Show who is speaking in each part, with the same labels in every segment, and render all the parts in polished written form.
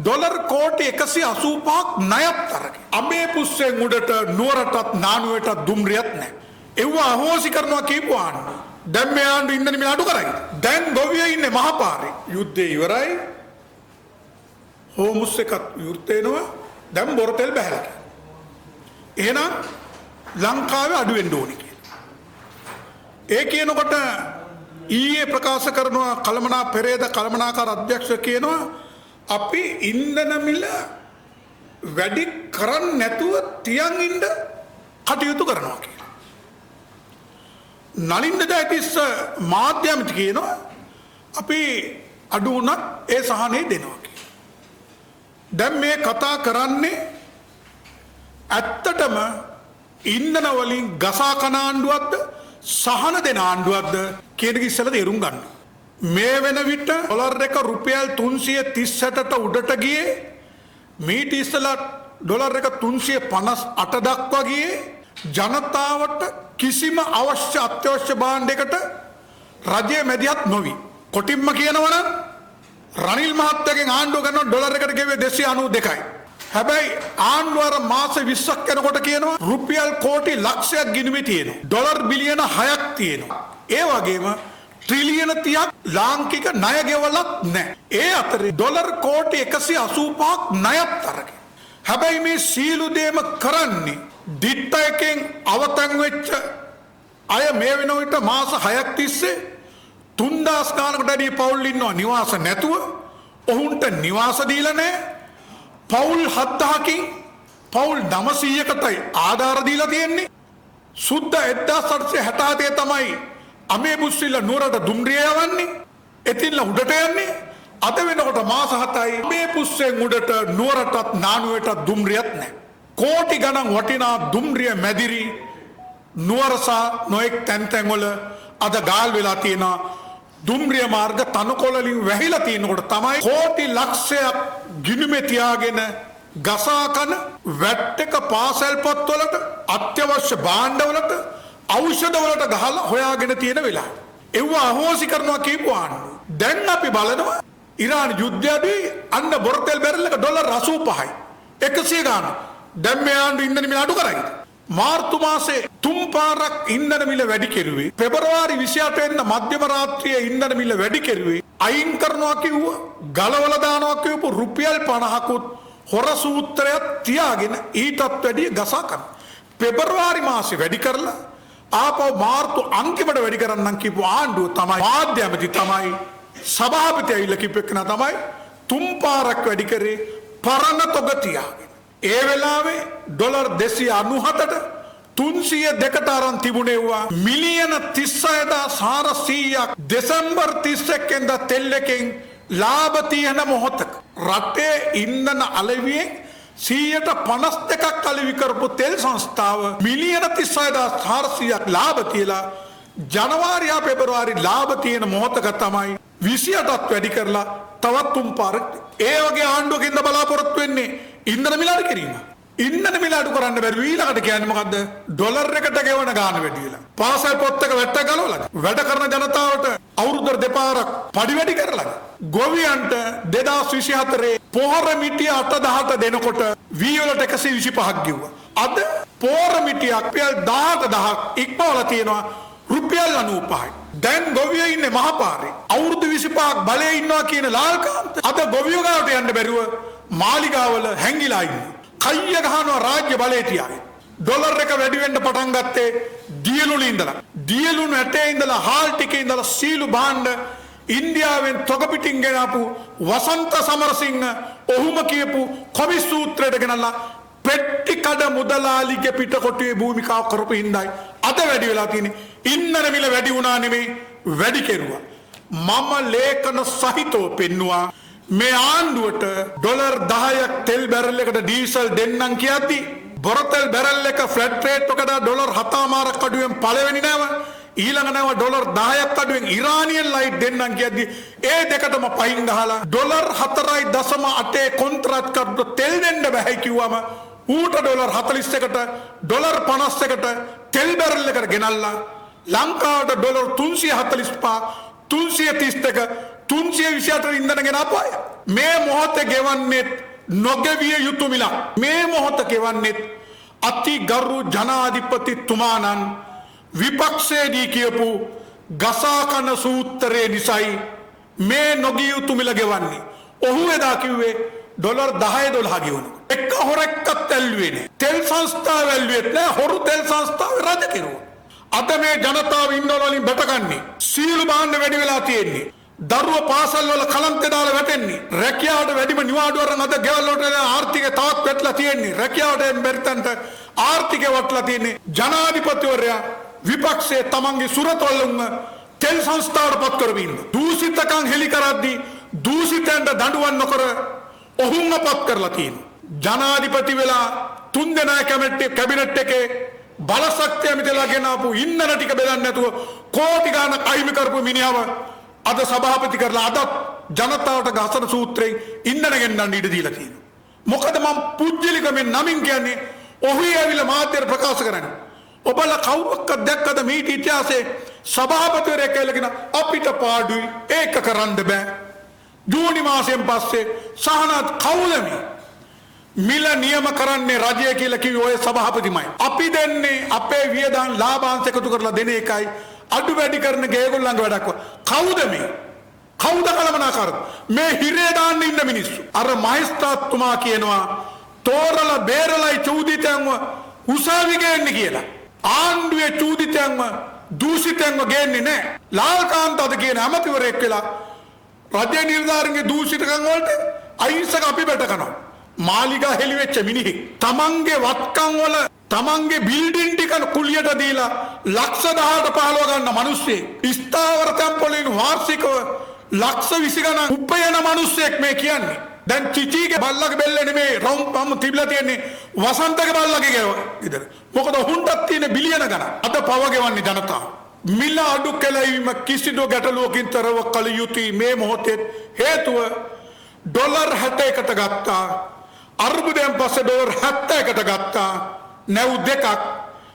Speaker 1: Dollar කෝටි 185ක් ණයක් අරගෙන අඹේ පුස්සෙන් උඩට නුවරටත් නානුවටත් දුම්රියත් නැහැ. ඒව අහෝසි කරනවා කියපුවාන. දැන් මේ ආණ්ඩු ඉන්ධන මිල අඩු කරයි. දැන් ගොවියෝ ඉන්නේ මහපාරේ. යුද්ධය ඉවරයි. හෝමුස් එකත් විවෘත වෙනවා. දැන් බොරතෙල් බහැලා. එහෙනම් ලංකාවේ අඩු වෙන්න ඕනේ කියලා. ඒ කියනකොට ඊයේ ප්‍රකාශ කරනවා කළමනා පෙරේද කළමනාකාර අධ්‍යක්ෂ කියනවා අපි ඉන්ධන මිල වැඩි කරන්නේ නැතුව තියන් ඉන්න කටයුතු කරනවා කියලා. නලින්ද ජයතිස්ස මාධ්‍ය ඇමති කියනවා අපි අඩු වුණත් ඒ සහනේ දෙනවා කියලා. දැන් මේ කතා කරන්නේ ඇත්තටම ඉන්ධන වලින් ගසා කන ආණ්ඩුවක්ද සහන දෙන ආණ්ඩුවක්ද කියන එක ඉස්සෙල්ලා තේරුම් ගන්න. මේ වෙන විට ඩොලර් එක රුපියල් 336ට උඩට ගියේ මීට ඉස්සෙල්ලා ඩොලර් එක 358 දක්වා ගියේ ජනතාවට කිසිම අවශ්‍ය අත්‍යවශ්‍ය භාණ්ඩයකට රජයේ මැදිහත් නොවි. කොටින්ම කියනවා නම් රනිල් මහත්තයාගෙන් ආණ්ඩුව ගන්න ඩොලර් එකට ගෙවේ 292යි. හැබැයි ආණ්ඩුව අර මාස 20ක් යනකොට කියනවා රුපියල් කෝටි ලක්ෂයක් ගිණුමේ තියෙනවා. ඩොලර් බිලියන 6ක් තියෙනවා. ඒ වගේම ට්‍රිලියන 30ක් ලාංකික ණය ගෙවලත් නැහැ. ඒ අතරේ ඩොලර් කෝටි 185ක් ණයක් අරගෙන. හැබැයි මේ සීළු දේම කරන්නේ දිට්ඨ එකෙන් අවතන් වෙච්ච අය මේ වෙන විට මාස 6ක් තිස්සේ 3000 ගානකට වැඩි පවුල් ඉන්නවා නිවාස නැතුව. ඔවුන්ට නිවාස දීලා නැහැ. පවුල් 7000කින් පවුල් 900කටයි ආධාර දීලා තියෙන්නේ. සුද්ද 1867 තමයි අමේබුස්සිල නුවරට දුම්රිය යවන්නේ. එතින්ලා උඩට යන්නේ. අද වෙනකොට මාස 7යි අමේබුස්සෙන් උඩට නුවරටත් නානුවටත් දුම්රියත් නැහැ. කෝටි ගණන් වටිනා දුම්රිය මැදිරි නුවරසා නොඑක් තැන් වල අද ගාල් වෙලා තියෙනවා. දුම්රිය මාර්ග තනකොළලින් වැහිලා තියෙනකොට තමයි කෝටි ලක්ෂයක් ගිණුමේ තියාගෙන ගසා කන වැට් එක පාසල් පොත්වලට අත්‍යවශ්‍ය භාණ්ඩවලට ඖෂධවලට ගහලා හොයාගෙන තියෙන වෙලාව. ඒව අහෝසි කරනවා කියපුවාන. දැන් අපි බලනවා ඉරාන යුද්ධයේදී අන්න බොරතෙල් බැරල් එක ඩොලර් 85යි. 100 ගාන. දැන් මේ ආණ්ඩු ඉන්ධන මිල අඩු කරයි. මාර්තු මාසේ 3 පාරක් ඉන්ධන මිල වැඩි කෙරුවේ. පෙබරවාරි 28 වෙනිදා මධ්‍යම රාත්‍රියේ ඉන්ධන මිල වැඩි කෙරුවේ. අයින් කරනවා කිව්වා ගලවලා දානවා කියපු රුපියල් 50කුත් හොර සූත්‍රයක් තියාගෙන ඊටත් වැඩි ගසා කරන. පෙබරවාරි මාසේ වැඩි කරලා ආපහු මාර්තු අන්තිමට වැඩි කරන්නම් කියපු ආණ්ඩුව තමයි මාධ්‍ය ඇමති තමයි සභාපති ඇවිල්ලා කිව්වෙකන තමයි 3 පාරක් වැඩි කරේ පරණ තොග තියාගෙන. ඒ වෙලාවේ ඩොලර් 297ට 302ට අරන් තිබුණේවා මිලියන 36400ක් දෙසැම්බර් 31 වෙනිදා තෙල් එකෙන් ලාභ තියෙන මොහොතක රටේ ඉන්ධන අලෙවියෙන් 152ක් අලෙවි කරපු තෙල් සංස්ථාව මිලියන 36400ක් ලාභ කියලා ජනවාරි හා පෙබරවාරි ලාභ තියෙන මොහොතක තමයි 28ක් වැඩි කරලා තවත් 3 පාරක්. ඒ වගේ ආණ්ඩුවකින්ද බලාපොරොත්තු වෙන්නේ ඉන්ධන මිල අඩු කිරීම. ඉන්ධන මිල අඩු කරන්න බැරි ඊළඟට කියන්නේ මොකද්ද? ඩොලර් එකට ගෙවන ගාන වැඩි වෙලා. පාසල් පොත් එක වැට්ට ගලවලා. වැඩ කරන ජනතාවට අවුරුද්දට දෙපාරක් පඩි වැඩි කරලා. ගොවියන්ට 2024 පොහොර මිටිය 8,000ට දෙනකොට වී වලට 125ක් ගෙවුවා. අද පොහොර මිටියක් රුපියල් 18,000ක් ඉක්මවලා තියෙනවා රුපියල් 95යි. දැන් ගොවියෝ ඉන්නේ මහපාරේ. අවුරුදු 25ක් බලේ ඉන්නවා කියන ලාල්කාන්ත අද ගොවියෝ ගාවට යන්න බැරුව මාලිගාවල හැංගිලා ඉන්නේ. කයිය ගහනවා රාජ්‍ය බලය තියාගෙන. ඩොලර් එක වැඩි වෙන්න පටන් ගත්තේ දියලුණේ ඉඳලා. දියලුණු ඇටේ ඉඳලා හාල් ටිකේ ඉඳලා සීළු භාණ්ඩ ඉන්දියාවෙන් තොග පිටින් ගෙනාපු වසන්ත සමරසිංහ ඔහුම කියපු කොමිස් සූත්‍රයට ගෙනල්ලා පෙට්ටි කඩ මුදලාලිගේ පිටකොටුවේ භූමිකාව කරපු හින්දායි අද වැඩි වෙලා තියෙන්නේ. ඉන්ධන මිල වැඩි වුණා නෙමෙයි වැඩි කෙරුවා. මම ලේඛන සහිතව පෙන්නවා මේ ආණ්ඩුවට ඩොලර් 10ක් තෙල් බැරල් එකට ඩීසල් දෙන්නම් කියද්දි බොරතෙල් බැරල් එක ෆ්ලැට් රේට් එකට ඩොලර් 7මාරක් අඩුවෙන් පළවෙනි නැව ඊළඟ නැව ඩොලර් 10ක් අඩුවෙන් ඉරානියන් ලයිට් දෙන්නම් කියද්දි ඒ දෙකටම පහින් ගහලා ඩොලර් 4.8 කොන්ත්‍රාත් කරද්ද තෙල් දෙන්න බෑ කිව්වම ඌට ඩොලර් 41කට ඩොලර් 51කට තෙල් බැරල් එකට ගෙනල්ලා ලංකාවට ඩොලර් 345 332 328 ඉන්ධන ගෙන අපාය. මේ මොහොතේ ගෙවන්නේත් නොගෙවිය යුතු මිලක්. මේ මොහොත ගෙවන්නේත් අති ගරු ජනාධිපතිතුමාණන් විපක්ෂයේදී කියපු ගසාකන සූත්‍රයේ නිසයි මේ නොගිය යුතු මිල ගෙවන්නේ. ඔහු එදා කිව්වේ ඩොලර් 10 12 ගෙවනවා. එක හොරෙක්වත් ඇල්ලුවේ නෑ. තෙල් සංස්ථාව ඇල්ලුවෙත් නෑ. හොරු තෙල් සංස්ථාව රජ කෙරුවා. අද මේ ජනතාව ඉන්ඩෝල වලින් බැටගන්නේ. සීළු බාන්න වැඩි වෙලා තියෙන්නේ. දරුවෝ පාසල් වල කලන්ත දාලා වැටෙන්නේ. රැකියාවට වැඩිම නිවාඩු අරන් අද ගෙවල් වලට ආර්ථිකය තවත් වැටලා තියෙන්නේ. රැකියාවට බැරිතන්ට ආර්ථිකය වටලා තියෙන්නේ. ජනාධිපතිවරයා විපක්ෂයේ තමන්ගේ සුරතවලුම තෙල් සංස්ථාවට පත් කරමින් දූෂිතකම් හෙලි කරද්දී දූෂිතයන්ට දඬුවම් නොකර ඔහුම පත් කරලා තියෙනවා. ජනාධිපති වෙලා 3 දෙනා කැබිනට් එකේ බලශක්තිය මිදලා ගෙනාවු ඉන්නන ටික බෙදන්න නැතුව කෝටි ගාණක් අයිමි කරපු මිනිහව අද සභාපති කරලා අද ජනතාවට ගහසන සූත්‍රයෙන් ඉන්නන ගෙන්නන්න ඉඩ දීලා තියෙනවා. මොකද මම පුජ්‍යලිකමෙන් නමින් කියන්නේ ඔහු ඇවිල්ලා මාධ්‍යයට ප්‍රකාශ කරන්නේ. ඔබලා කවුරක්වත් දැක්කද මේ ඉතිහාසයේ සභාපතිවරයෙක් කියලා අපිට පාඩුයි ඒක කරන්න බෑ. ජූනි මාසයෙන් පස්සේ සහනත් කවුද මේ මිල නියම කරන්නේ රජය කියලා කිව්ව ඔය සභාපතිමයි. අපි දෙන්නේ අපේ වියදම් ලාභාංශ එකතු කරලා දෙන එකයි අඩු වැඩි කරන ගේගොල්ලන්ගේ වැඩක්. කවුද මේ? කවුද කලමනාකරද? මේ හිරේ දාන්න ඉන්න මිනිස්සු. අර මහේස්ත්‍රාත්තුමා කියනවා තෝරලා බේරලයි චූදිතයන්ව උසාවි ගේන්නේ කියලා. ආණ්ඩුවේ චූදිතයන්ව දූෂිතයන්ව ගේන්නේ නැහැ. ලාල්කාන්ත අද කියන අමතිවරයෙක් වෙලා රජ නිලධාරීන්ගේ දූෂිතකම් වලට අහිංසක අපි බැට කරනවා. මාලිගා හෙලිවෙච්ච මිනිහෙක් තමන්ගේ වත්කම් වල තමන්ගේ බිල්ඩින් ටික කුලියට දීලා ලක්ෂ 10ට 15 ගන්න මිනිස්සෙක් ස්ථාවර තැන්පොලින් වාර්ෂිකව ලක්ෂ 20 ගණන් උපයන මිනිස්සෙක් මේ කියන්නේ. දැන් චිචීගේ බල්ලගේ බෙල්ල නෙමේ රවුම් තිබිලා තියෙන්නේ වසන්තගේ බල්ලගේ ගෙදර. මොකද හුන්ටක් තියෙන බිලියන ගණන්. අද පව ගෙවන්නේ ජනතාව. මිල අඩු කළවීම කිසිදු ගැටලුවකින් තොරව කළ යුතුයි. මේ මොහොතේ හේතුව ඩොලර් 61කට ගත්තා. අර්බුදයෙන් පස්සේ ඩොලර් 70කට ගත්තා. නැව් දෙකක්.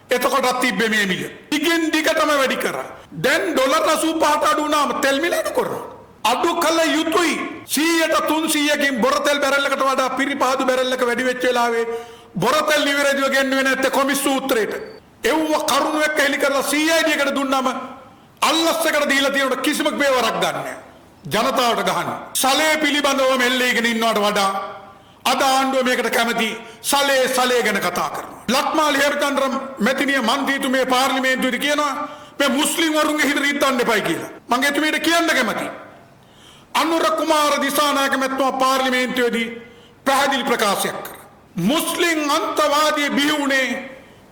Speaker 1: එතකොටත් තිබ්බේ මේ මිල. ටිකෙන් ටිකටම වැඩි කරා. දැන් ඩොලර් 85ට අඩු වුණාම තෙල් මිල අඩු කරනවා. අඩු කළ යුතුයි. 100ට 300කින් බොරතෙල් බැරල් එකට වඩා පිරිපහදු බැරල් එක වැඩි වෙච්ච වෙලාවේ බොරතෙල් නිවැරදිව ගෙන්නුවේ නැත්තේ කොමිස් සූත්‍රයට. එව්ව කරුණු එක්ක හෙලි කරලා CID එකට දුන්නාම අල්ලස් එකට දීලා තියෙනකොට කිසිම බේවරක් ගන්න නැහැ. ජනතාවට ගහන්න. සලේ පිළිබඳව මෙල්ලේගෙන ඉන්නවට වඩා අද ආණ්ඩුව මේකට කැමති සලේ ගැන කතා කරනවා. ලක්මාලි හේරචන්ද්‍ර මැතිණිය මන්ත්‍රීතුමිය පාර්ලිමේන්තුවේදී කියනවා මේ මුස්ලිම් වරුන්ගේ හිත රිද්දන්න එපයි කියලා. මම එතුමියට කියන්න කැමතියි. අනුර කුමාර දිසානායක මැතිතුමා පාර්ලිමේන්තුවේදී පැහැදිලි ප්‍රකාශයක් කරා. මුස්ලිම් අන්තවාදී බිහිවුනේ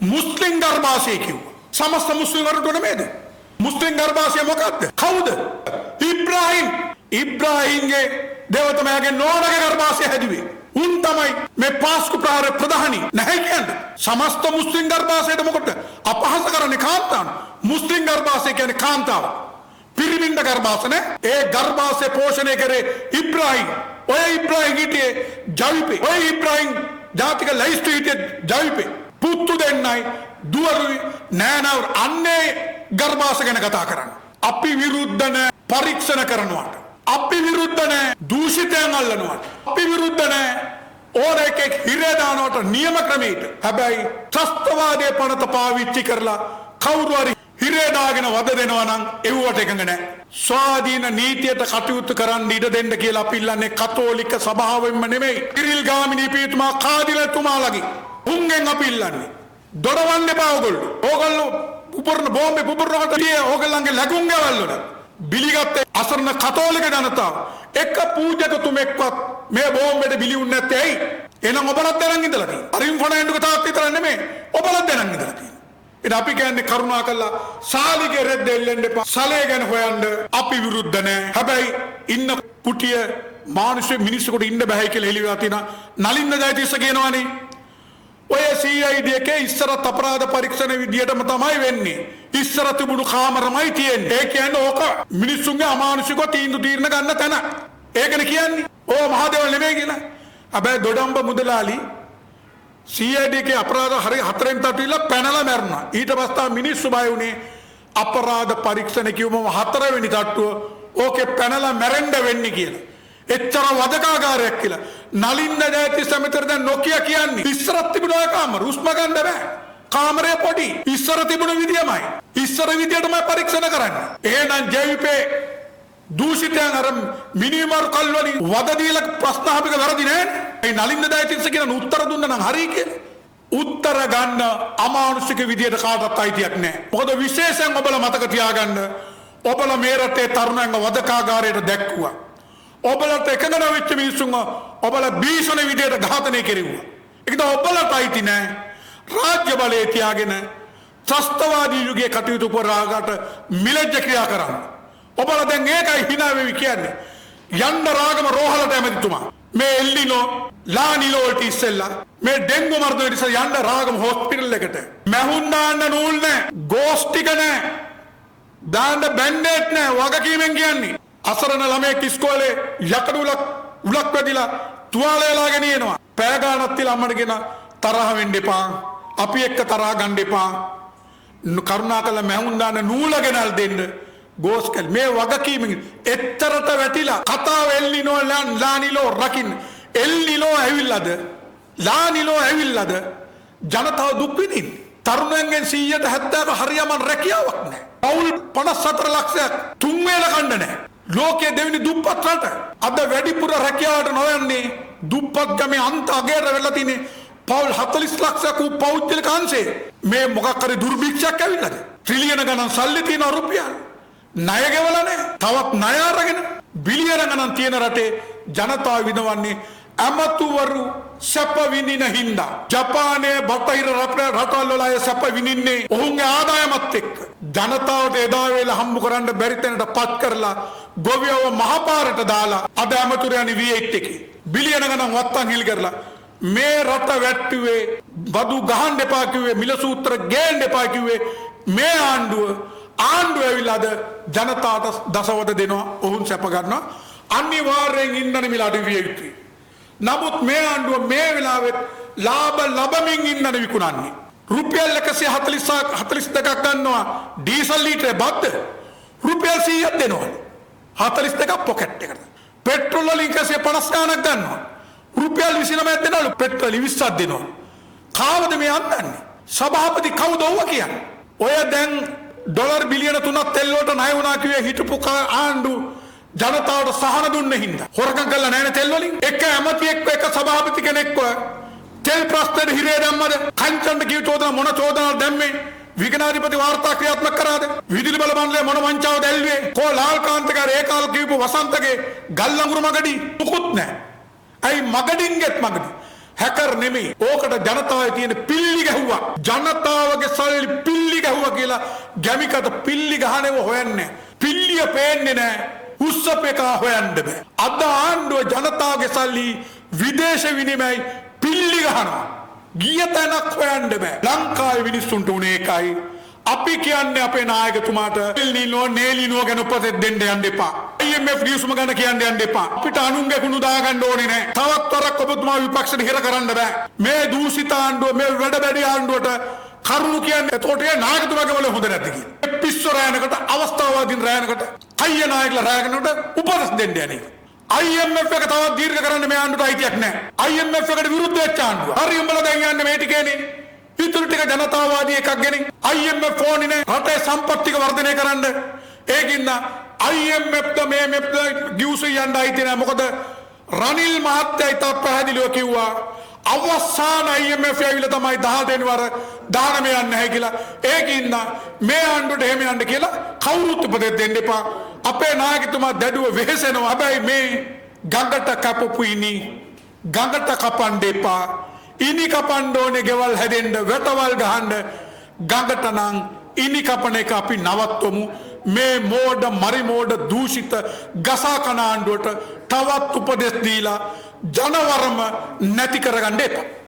Speaker 1: මුස්ලිම් ගර්භාෂය කිව්වා. සමස්ත මුස්ලිම් වරුන්ට නෙමෙයිද? මුස්ලිම් ගර්භාෂය මොකක්ද? කවුද? ඉබ්‍රාහිම්ගේ දේවතමයාගේ නෝනගේ ගර්භාෂය හැදුවේ. උන් තමයි මේ පාස්කු ප්‍රහාර ප්‍රධානී නැහැ කියන්නේ. සමස්ත මුස්ලිම් ගර්භාෂයට මොකටද අපහාස කරන්නේ කාන්තාවන්? මුස්ලිම් ගර්භාෂය කියන්නේ කාන්තාව. පිරිමින්ද ගර්භාෂ නේ. ඒ ගර්භාෂය පෝෂණය කරේ ඉබ්‍රාහිම්. ඔය ඉබ්‍රාහිම් හිටියේ ජවිපේ. ඔය ඉබ්‍රාහිම් ජාතික ලැයිස්තු හිටියේ ජවිපේ. පුත්තු දෙන්නයි දුවරුයි නෑනවර අන්නේ ගර්භාෂ ගැන කතා කරන්නේ. අපි විරුද්ධ නැහැ පරීක්ෂණ කරනවාට. අපි විරුද්ධ නැහැ දූෂිතයන් අල්ලනවාට. අපි විරුද්ධ නැහැ ඕන එකෙක් හිරේ දානවට නියම ක්‍රමයකට. හැබැයි ත්‍රස්තවාදයේ පනත පාවිච්චි කරලා කවුරු හරි හිරේ දාගෙන වද දෙනවා නම් එව්වට එකඟ නැහැ. ස්වාධීන නීතියට කටයුතු කරන්න ඉඩ දෙන්න කියලා අපි ඉල්ලන්නේ කතෝලික සභාවෙන්ම නෙමෙයි. ඉරිල් ගාමිණී පීතුමා කාදිලතුමාලගේ උන්ගෙන් අපි ඉල්ලන්නේ. දොඩවන්න එපා ඕගොල්ලෝ. ඕගොල්ලෝ පුපුරන බෝම්බේ පුපුරනකොට ඕගොල්ලන්ගේ ලැබුම් ගෙවල් වල බිලිගත්තේ අසරණ කතෝලික ජනතාව. එක පූජකතුමෙක්වත් මේ බෝම්බෙට බිලි වුනේ නැත්තේ ඇයි? එහෙනම් ඔබලත් දැනන් ඉඳලා තියෙනවා. අරින් ෆොනෑන්ඩුක තාත් විතර නෙමෙයි. ඔබලත් දැනන් ඉඳලා තියෙනවා. ඉතින් අපි කියන්නේ කරුණා කළා සාලිගේ රෙද්ද එල්ලෙන්න එපා. සලේ ගැන හොයන්න අපි විරුද්ධ නැහැ. හැබැයි ඉන්න කුටිය මානුෂ්‍ය මිනිස්සුන්ට ඉන්න බෑ කියලා එළියලා තියෙනවා. නලින්ද ජයතිස්ස කියනවානේ. ඔය CID එකේ ඉස්සරත් අපරාධ පරීක්ෂණ විදියටම තමයි වෙන්නේ. ඉස්සර තිබුණු කාමරමයි තියෙන්නේ. ඒ කියන්නේ ඕක මිනිස්සුන්ගේ අමානුෂිකව තීන්දුව తీරන ගන්න තැන. ඒකනේ කියන්නේ. ඕ මහදේව නෙමෙයි කියලා. හැබැයි දොඩම්බ මුදලාලි CID එකේ අපරාධ හරි 4න් තට්ටිලා පැනලා මැරුණා. ඊට පස්සේ මිනිස්සු බය වුණේ අපරාධ පරීක්ෂණ කිව්වම 4 වෙනි තට්ටුව ඕකේ පැනලා මැරෙන්න වෙන්නේ කියලා. එච්චර වදකාගාරයක් කියලා. නලින්ද ජයතිස්ස මෙතන දැන් නොකිය කියන්නේ. ඉස්සරත් තිබුණා කාමර හුස්ම ගන්න බෑ. කාමරය පොඩි. ඉස්සර තිබුණ විදියමයි. ඉස්සර විදියටමයි පරීක්ෂණ කරන්නේ. එහෙනම් ජීවිතේ දූෂිතයන් අර මිනිමර් කල්වලින් වද දීලා ප්‍රශ්න අහපික වැරදි නෑ. ඒ නලින්ද ජයතිස්ස කියන උත්තර දුන්නා නම් හරි කියලා. උත්තර ගන්න අමානුෂික විදියට කාටවත් අයිතියක් නෑ. මොකද විශේෂයෙන් ඔබලා මතක තියාගන්න ඔබලා මේ රටේ තරුණයන්ව වදකාගාරයට දැක්කුවා. ඔබලට එකඟ වෙච්ච මිනිස්සුන්ව ඔබලා භීෂණ විදියට ඝාතනය කෙරුවා. ඒකද ඔබලට අයිති නෑ. රාජ්‍ය බලය තියාගෙන ත්‍රස්තවාදී යුගයේ කටයුතු කරාකට මිලජ්ජ ක්‍රියා කරන්න. ඔබලා දැන් ඒකයි hina වෙවි කියන්නේ. යන්න රාගම රෝහලට ඇමතිතුමා මේ එල්ලිනෝ ලානිලෝ වලට ඉස්සෙල්ලා මේ ඩෙන්ගු මර්ධනයට ඉස්සෙල්ලා යන්න රාගම හොස්පිටල් එකට මැහුන් දාන්න නූල් නැහැ ගෝස් ටික නැහැ දාන්න බැන්ඩේඩ් නැහැ වගකීමෙන් කියන්නේ අසරණ ළමයෙක් ඉස්කෝලේ යකඩ උලක් වැදිලා තුවාලය ලාගෙන එනවා පෑ ගානක් තියලා අම්මට කියන තරහ වෙන්න එපා අපි එක්ක තරහ ගන්න එපා කරුණාකරලා මැහුන් දාන්න නූල ගෙනල් දෙන්න ගෝස්කල් මේ වගකීමෙන් එතරට වැටිලා කතාව එල්ලිනෝ ලානිලෝ රකින්න එල්නිලෝ ඇවිල්ලාද ලානිලෝ ඇවිල්ලාද ජනතාව දුක් විඳින්නේ තරුණයන්ගෙන් 170ක හරියම රැකියාවක් නැහැ පවුල් 54 ලක්ෂයක් තුන් වේල කන්න නැහැ ලෝකයේ දෙවෙනි දුප්පත් රට අද වැඩිපුර රැකියාවට නොයන්නේ දුප්පත් ගමේ අන්ත අගයට වෙලා තිනේ පවුල් 40 ලක්ෂයක් වූ පෞද්ගලික අංශේ මේ මොකක් හරි දුර්භික්ෂයක් ඇවිල්ලාද ට්‍රිලියන ගණන් සල්ලි තියෙන රුපියල් ණය ගෙවලා නැහැ. තවත් ණය අරගෙන බිලියන ගණන් තියෙන රටේ ජනතාව විඳවන්නේ අමතුවරු සැප විඳින හින්දා. ජපානයේ බටහිර රටවල් වල අය සැප විඳින්නේ ඔවුන්ගේ ආදායමත් එක්ක. ජනතාවට එදා වේල හම්බ කරන්න බැරි තැනට පත් කරලා ගොවියව මහපාරට දාලා අද අමතුරයනි V8 එකේ බිලියන ගණන් වත්තන් හිල් කරලා මේ රට වැට්ටුවේ බදු ගහන්න එපා කිව්වේ මිල සූත්‍ර ගේන්න එපා කිව්වේ මේ ආණ්ඩුව ඇවිල්ලාද ජනතාවට දසවද දෙනවා ඔවුන් සැප ගන්නවා අනිවාර්යෙන් ඉන්ධන මිල අඩු විය යුතුයි. නමුත් මේ ආණ්ඩුව මේ වෙලාවෙත් ලාභ ලබමින් ඉන්ධන විකුණන්නේ. රුපියල් 142ක් ගන්නවා ඩීසල් ලීටරේ බද්ද රුපියල් 100ක් දෙනවා. 42ක් පොකට් එකට. පෙට්‍රල් වලින් 150 ගණක් ගන්නවා. රුපියල් 29ක් දෙනවලු පෙට්‍රල් 20ක් දෙනවා. කාවද මේ අන්දන්නේ? සභාපති කවුද ඔව කියන්නේ? ඔය දැන් ඩොලර් බිලියන 3ක් තෙල් වලට ණය වුණා කිව්වේ හිටපු ආණ්ඩු ජනතාවට සහන දුන්නේ හින්දා. හොරකම් කළා නැහැනේ තෙල් වලින්. එක ඇමතියෙක්ව එක සභාපති කෙනෙක්ව තෙල් ප්‍රශ්නෙට හිරේ දැම්මද? කංචන්ට කිව් චෝදනා මොන චෝදනාවක් දැම්මේ? විගණාධිපති වාර්තා ක්‍රියාත්මක කරාද? විදුලි බල මණ්ඩලය මොන වංචාවද ඇල්ලුවේ? කෝ ලාල්කාන්තගේ ඒ කාල කියපු වසන්තගේ ගල්ලඟුරු මගඩි මුකුත් නැහැ. අයි මගඩින්ගෙත් මගඩි. හැකර් නෙමෙයි. ඕකට ජනතාවගේ තියෙන පිල්ලි ගැහුවා. ජනතාවගේ සල්ලි පිල්ලි ගැහුවා කියලා ගැමිකට පිල්ලි ගහනව හොයන්නේ. පිල්ලිය පේන්නේ නැහැ. උස්සපේකා හොයන්න බෑ. අද ආණ්ඩුව ජනතාවගේ සල්ලි විදේශ විනිමයයි පිල්ලි ගහනවා. ගිය තැනක් හොයන්න බෑ. ලංකාවේ මිනිස්සුන්ට උනේ එකයි. අපි කියන්නේ අපේ නායකතුමාට එල්නිනෝ නේලිනෝ ගැන උපදෙස් දෙන්න යන්න එපා. IMF ගිවිසුම ගැන කියන්න යන්න එපා. අපිට අනුන්ගේ කුණු දාගන්න ඕනේ නෑ. තවත් වරක් ඔබතුමා විපක්ෂයට හිර කරන්න බෑ. මේ දූෂිත ආණ්ඩුව මේ වැඩබැඩි ආණ්ඩුවට කරුණු කියන්නේ එතකොට ඒ නායකතුමාගේ වල හොඳ නැද්ද කියලා. පිස්සු රෑනකට අවස්ථාවාදීන් රෑනකට කయ్య නායකලා රෑනකට උපදෙස් දෙන්න යන්නේ. IMF එක තවත් දීර්ඝ කරන්න මේ ආණ්ඩුවට අයිතියක් නෑ. IMF එකට විරුද්ධ වෙච්ච ආණ්ඩුව. හරි උඹලා දැන් යන්නේ මේ ටිකේනේ. ඉතුරු ටික ජනතාවාදී එකක් ගෙනින් IMF ෆෝනිනේ රටේ සම්පත්තික වර්ධනය කරන්න. ඒකින්ද IMF ද මේ MEF ද ගිවිසු යන්න අයිති නෑ. මොකද රනිල් මහත්තයා ඉතා පැහැදිලිව කිව්වා අවසාන IMF ඇවිල්ලා තමයි 10 වෙනි වර 19 යන්න නැහැ කියලා. ඒකින්ද මේ ආණ්ඩුවට එහෙම යන්න කියලා කවුරුත් උපදෙස් දෙන්න එපා. අපේ නායකතුමා දැඩුව වෙහෙසෙනවා. හැබැයි මේ ගඟට කපපු ඉනි ගඟට කපන්න එපා. ඉනි කපන්න ඕනේ ගෙවල් හැදෙන්න වැටවල් ගහන්න ගඟට නම් ඉනි කපන එක අපි නවත්වමු. මේ මෝඩ මරි මෝඩ දූෂිත ගසා කන ආණ්ඩුවට තවත් උපදෙස් දීලා ජනවරම නැති කරගන්න එපා.